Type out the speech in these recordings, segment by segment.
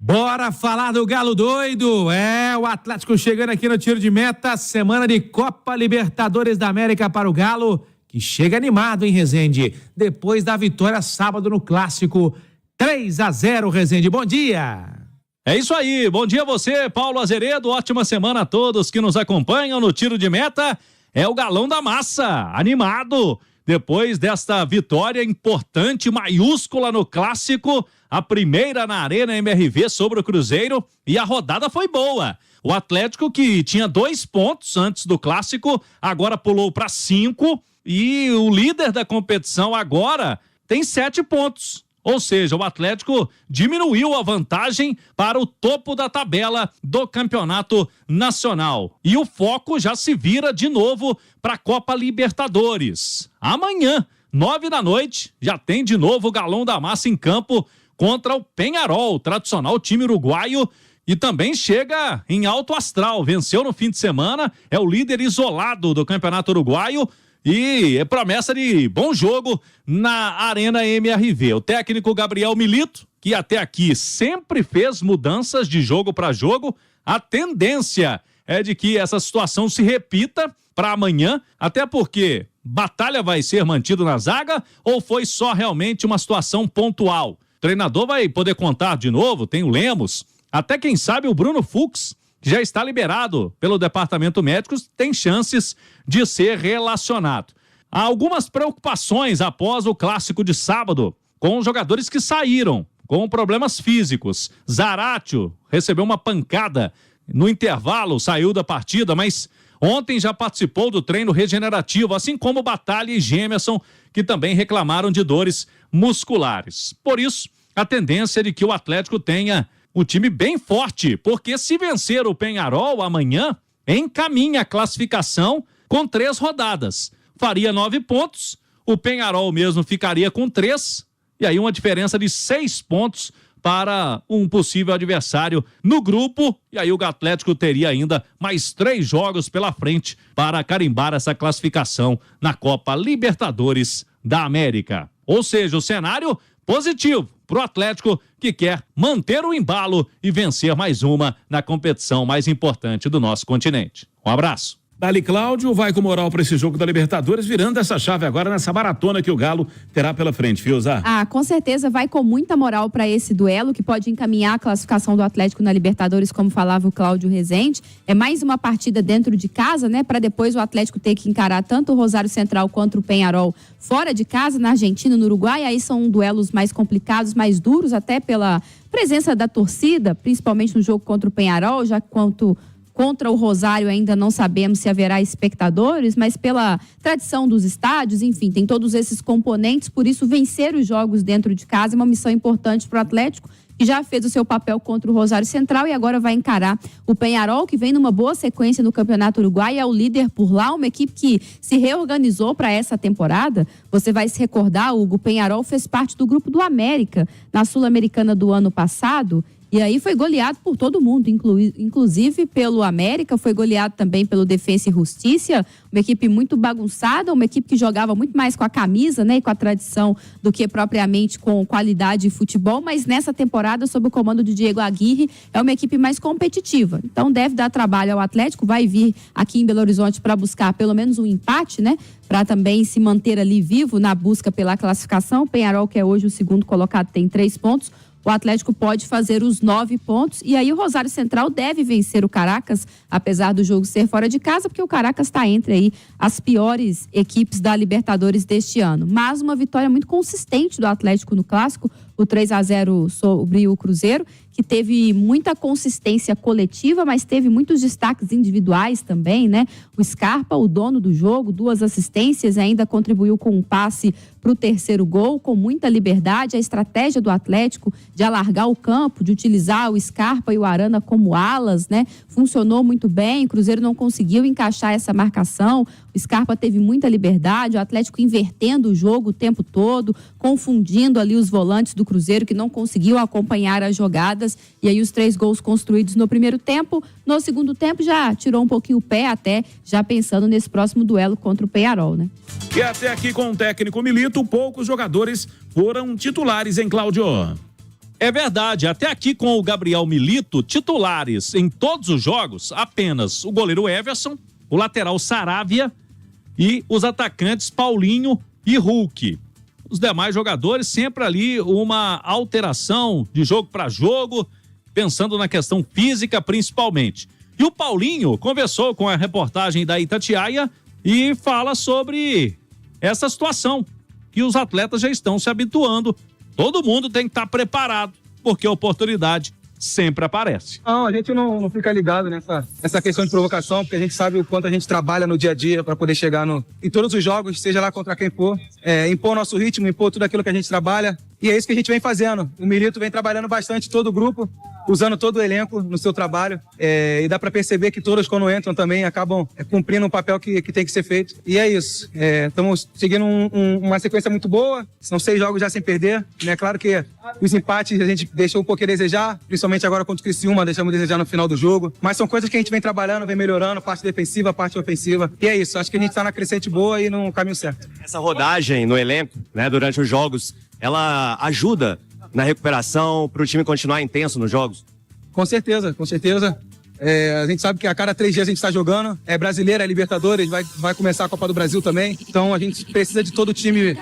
Bora falar do Galo doido. O Atlético chegando aqui no tiro de meta, semana de Copa Libertadores da América para o Galo, que chega animado, hein, Rezende? Depois da vitória sábado no Clássico, 3-0, Rezende. Bom dia! É isso aí, bom dia a você, Paulo Azeredo, ótima semana a todos que nos acompanham no tiro de meta. É o Galão da Massa, animado, depois desta vitória importante, maiúscula no Clássico, a primeira na Arena MRV sobre o Cruzeiro, e a rodada foi boa. O Atlético, que tinha 2 pontos antes do Clássico, agora pulou para 5, e o líder da competição agora tem 7 pontos. Ou seja, o Atlético diminuiu a vantagem para o topo da tabela do Campeonato Nacional. E o foco já se vira de novo para a Copa Libertadores. Amanhã, 21h, já tem de novo o Galão da Massa em campo contra o Peñarol, tradicional time uruguaio, e também chega em alto astral. Venceu no fim de semana, é o líder isolado do Campeonato Uruguaio, e é promessa de bom jogo na Arena MRV. O técnico Gabriel Milito, que até aqui sempre fez mudanças de jogo para jogo, a tendência é de que essa situação se repita para amanhã, até porque Batalha vai ser mantido na zaga ou foi só realmente uma situação pontual? O treinador vai poder contar de novo, tem o Lemos, até quem sabe o Bruno Fux, que já está liberado pelo departamento médico, tem chances de ser relacionado. Há algumas preocupações após o Clássico de sábado, com os jogadores que saíram com problemas físicos. Zaratio recebeu uma pancada no intervalo, saiu da partida, mas ontem já participou do treino regenerativo, assim como Batalha e Gemerson, que também reclamaram de dores musculares. Por isso, a tendência é de que o Atlético tenha um time bem forte, porque se vencer o Peñarol amanhã, encaminha a classificação com 3 rodadas. Faria 9 pontos, o Peñarol mesmo ficaria com 3, e aí uma diferença de 6 pontos para um possível adversário no grupo, e aí o Atlético teria ainda mais 3 jogos pela frente para carimbar essa classificação na Copa Libertadores da América. Ou seja, o cenário positivo para o Atlético, que quer manter o embalo e vencer mais uma na competição mais importante do nosso continente. Um abraço. Dali Cláudio vai com moral para esse jogo da Libertadores, virando essa chave agora nessa maratona que o Galo terá pela frente, Fiuza. Com certeza vai com muita moral para esse duelo, que pode encaminhar a classificação do Atlético na Libertadores, como falava o Cláudio Rezende. É mais uma partida dentro de casa, né? Para depois o Atlético ter que encarar tanto o Rosário Central quanto o Peñarol fora de casa, na Argentina, no Uruguai. Aí são duelos mais complicados, mais duros, até pela presença da torcida, principalmente no jogo contra o Peñarol, já quanto contra o Rosário ainda não sabemos se haverá espectadores, mas pela tradição dos estádios, enfim, tem todos esses componentes, por isso vencer os jogos dentro de casa é uma missão importante para o Atlético, que já fez o seu papel contra o Rosário Central e agora vai encarar o Peñarol, que vem numa boa sequência no Campeonato Uruguai, é o líder por lá, uma equipe que se reorganizou para essa temporada. Você vai se recordar, Hugo, o Peñarol fez parte do grupo do América na Sul-Americana do ano passado. E aí foi goleado por todo mundo, inclusive pelo América, foi goleado também pelo Defensa e Justiça, uma equipe muito bagunçada, uma equipe que jogava muito mais com a camisa, né, e com a tradição do que propriamente com qualidade de futebol, mas nessa temporada, sob o comando de Diego Aguirre, é uma equipe mais competitiva. Então deve dar trabalho ao Atlético, vai vir aqui em Belo Horizonte para buscar pelo menos um empate, né, para também se manter ali vivo na busca pela classificação. O Peñarol, que é hoje o segundo colocado, tem 3 pontos. O Atlético pode fazer os 9 pontos e aí o Rosário Central deve vencer o Caracas, apesar do jogo ser fora de casa, porque o Caracas está entre aí as piores equipes da Libertadores deste ano. Mas uma vitória muito consistente do Atlético no Clássico, o 3-0 sobre o Cruzeiro, que teve muita consistência coletiva, mas teve muitos destaques individuais também, né? O Scarpa, o dono do jogo, 2 assistências, ainda contribuiu com um passe para o 3º gol, com muita liberdade. A estratégia do Atlético de alargar o campo, de utilizar o Scarpa e o Arana como alas, né? Funcionou muito bem, o Cruzeiro não conseguiu encaixar essa marcação, o Scarpa teve muita liberdade, o Atlético invertendo o jogo o tempo todo, confundindo ali os volantes do Cruzeiro, que não conseguiu acompanhar as jogadas, e aí os 3 gols construídos no primeiro tempo. No segundo tempo já tirou um pouquinho o pé, até já pensando nesse próximo duelo contra o Peñarol, né? E até aqui com o técnico Milito, poucos jogadores foram titulares, hein, Cláudio? É verdade, até aqui com o Gabriel Milito, titulares em todos os jogos, apenas o goleiro Everson, o lateral Saravia e os atacantes Paulinho e Hulk. Os demais jogadores sempre ali uma alteração de jogo para jogo, pensando na questão física principalmente. E o Paulinho conversou com a reportagem da Itatiaia e fala sobre essa situação, que os atletas já estão se habituando. Todo mundo tem que estar preparado, porque a oportunidade sempre aparece. Não, a gente não fica ligado nessa questão de provocação, porque a gente sabe o quanto a gente trabalha no dia a dia para poder chegar em todos os jogos, seja lá contra quem for, impor nosso ritmo, impor tudo aquilo que a gente trabalha. E é isso que a gente vem fazendo. O Milito vem trabalhando bastante todo o grupo, usando todo o elenco no seu trabalho. E dá para perceber que todos, quando entram também, acabam cumprindo um papel que tem que ser feito. E é isso. Estamos seguindo uma sequência muito boa. São 6 jogos já sem perder. É claro que os empates a gente deixou um pouco a desejar, principalmente agora contra o Criciúma, deixamos a desejar no final do jogo. Mas são coisas que a gente vem trabalhando, vem melhorando, parte defensiva, parte ofensiva. E é isso. Acho que a gente está na crescente boa e no caminho certo. Essa rodagem no elenco, né, durante os jogos, ela ajuda na recuperação para o time continuar intenso nos jogos? Com certeza, com certeza. A gente sabe que a cada 3 dias a gente está jogando. É brasileira, é Libertadores, vai começar a Copa do Brasil também. Então a gente precisa de todo o time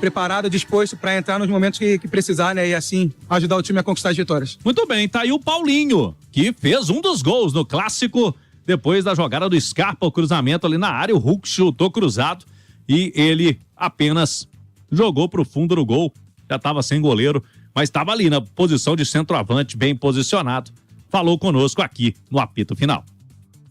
preparado, disposto para entrar nos momentos que precisar, né? E assim ajudar o time a conquistar as vitórias. Muito bem, tá aí o Paulinho, que fez um dos gols no clássico, depois da jogada do Scarpa, o cruzamento ali na área, o Hulk chutou cruzado e ele apenas jogou pro fundo do gol, já estava sem goleiro, mas estava ali na posição de centroavante, bem posicionado. Falou conosco aqui no apito final.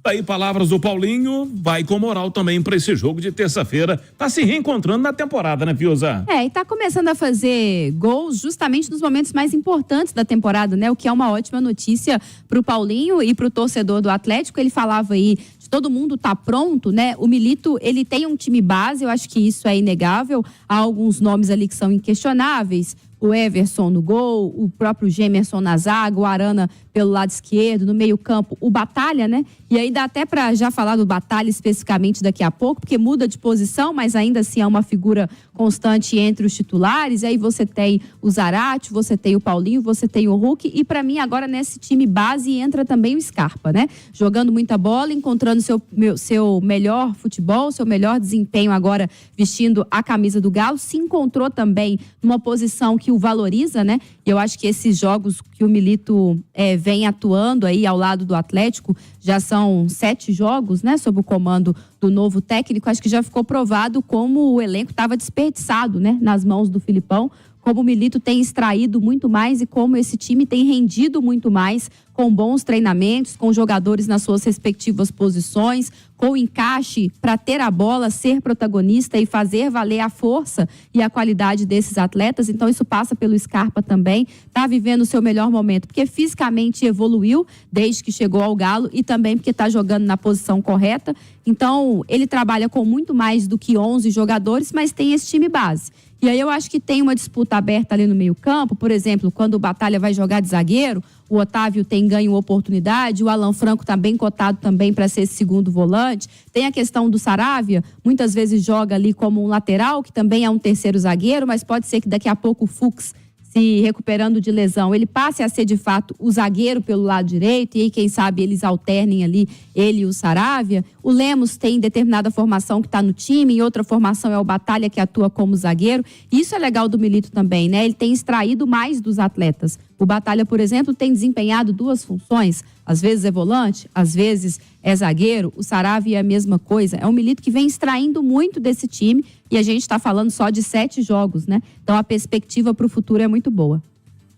Aí, palavras do Paulinho, vai com moral também para esse jogo de terça-feira. Tá se reencontrando na temporada, né, Fiuza? E tá começando a fazer gols justamente nos momentos mais importantes da temporada, né? O que é uma ótima notícia pro Paulinho e pro torcedor do Atlético. Ele falava aí de todo mundo tá pronto, né? O Milito, ele tem um time base, eu acho que isso é inegável. Há alguns nomes ali que são inquestionáveis. O Everson no gol, o próprio Gemerson na zaga, o Arana pelo lado esquerdo, no meio-campo, o Batalha, né? E aí dá até para já falar do Batalha especificamente daqui a pouco, porque muda de posição, mas ainda assim é uma figura constante entre os titulares. E aí você tem o Zarate, você tem o Paulinho, você tem o Hulk. E para mim, agora nesse time base entra também o Scarpa, né? Jogando muita bola, encontrando seu melhor futebol, seu melhor desempenho agora vestindo a camisa do Galo. Se encontrou também numa posição que o valoriza, né? E eu acho que esses jogos que o Milito vem atuando aí ao lado do Atlético, já são 7 jogos, né? Sob o comando do novo técnico, acho que já ficou provado como o elenco estava desperdiçado, né? Nas mãos do Filipão, como o Milito tem extraído muito mais e como esse time tem rendido muito mais com bons treinamentos, com jogadores nas suas respectivas posições, com encaixe para ter a bola, ser protagonista e fazer valer a força e a qualidade desses atletas. Então isso passa pelo Scarpa também, está vivendo o seu melhor momento, porque fisicamente evoluiu desde que chegou ao Galo e também porque está jogando na posição correta. Então ele trabalha com muito mais do que 11 jogadores, mas tem esse time base. E aí eu acho que tem uma disputa aberta ali no meio-campo, por exemplo, quando o Batalha vai jogar de zagueiro, o Otávio tem ganho oportunidade, o Alan Franco está bem cotado também para ser esse segundo volante. Tem a questão do Saravia, muitas vezes joga ali como um lateral, que também é um terceiro zagueiro, mas pode ser que daqui a pouco o Fux, se recuperando de lesão, ele passe a ser de fato o zagueiro pelo lado direito, e aí quem sabe eles alternem ali ele e o Saravia. O Lemos tem determinada formação que está no time, em outra formação é o Batalha que atua como zagueiro. Isso é legal do Milito também, né? Ele tem extraído mais dos atletas. O Batalha, por exemplo, tem desempenhado 2 funções. Às vezes é volante, às vezes é zagueiro. O Saravia é a mesma coisa. É um Milito que vem extraindo muito desse time e a gente está falando só de 7 jogos, né? Então a perspectiva para o futuro é muito boa.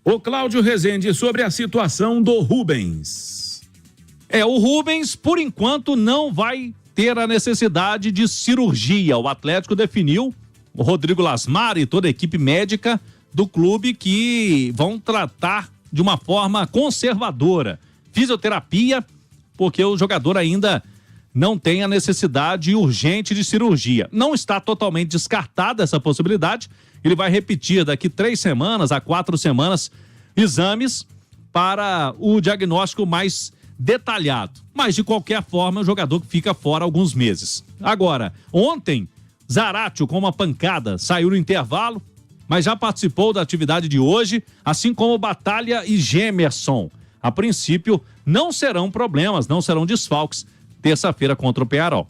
O Cláudio Rezende sobre a situação do Rubens. O Rubens, por enquanto, não vai ter a necessidade de cirurgia. O Atlético definiu, o Rodrigo Lasmar e toda a equipe médica do clube, que vão tratar de uma forma conservadora. Fisioterapia, porque o jogador ainda não tem a necessidade urgente de cirurgia. Não está totalmente descartada essa possibilidade. Ele vai repetir daqui 3 semanas a 4 semanas exames para o diagnóstico mais detalhado. Mas, de qualquer forma, o jogador fica fora alguns meses. Agora, ontem, Zaratio com uma pancada saiu no intervalo, mas já participou da atividade de hoje, assim como Batalha e Gemerson. A princípio, não serão problemas, não serão desfalques terça-feira contra o Peñarol.